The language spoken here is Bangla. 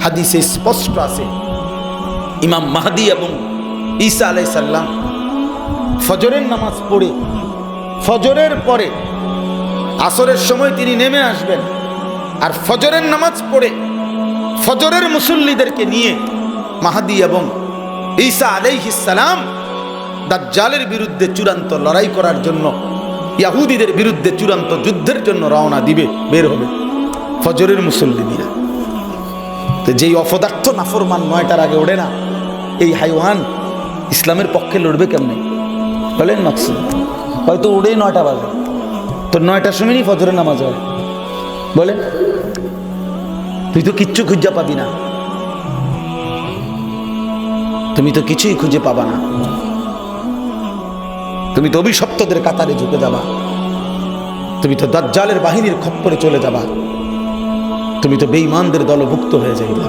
হাদিসে স্পষ্ট আছে ইমাম মাহদি এবং ঈসা আলাইহিস সালাম ফজরের নামাজ পড়ে ফজরের পরে আসরের সময় তিনি নেমে আসবেন, আর ফজরের নামাজ পড়ে ফজরের মুসল্লিদেরকে নিয়ে মাহদি এবং ঈসা আলাইহিস সালাম দাজ্জালের বিরুদ্ধে চূড়ান্ত লড়াই করার জন্য, ইহুদিদের বিরুদ্ধে চূড়ান্ত যুদ্ধের জন্য রওনা দিবে, বের হবে ফজরের মুসল্লি নিয়ে। তো যেই অপদার্থ নাফরমান 9টার আগে ওঠে না, এই হাইওয়ান ইসলামের পক্ষে লড়বে কেমনে বলেন? মাকসুদ হয়তো ওড়েই 9টা বাজে, তো 9টার সময়ই ফজরের নামাজ হয়, বলে তুই তো কিচ্ছু খুঁজে পাবি না, তুমি তো কিছুই খুঁজে পাবা না, তুমি তো অভিশপ্তদের কাতারে ঝুঁকে যাবা, তুমি তো দাজ্জালের বাহিনীর খপ্পরে চলে যাবা, তুমি তো বেঈমানদের দলভুক্ত হয়ে যাইবা।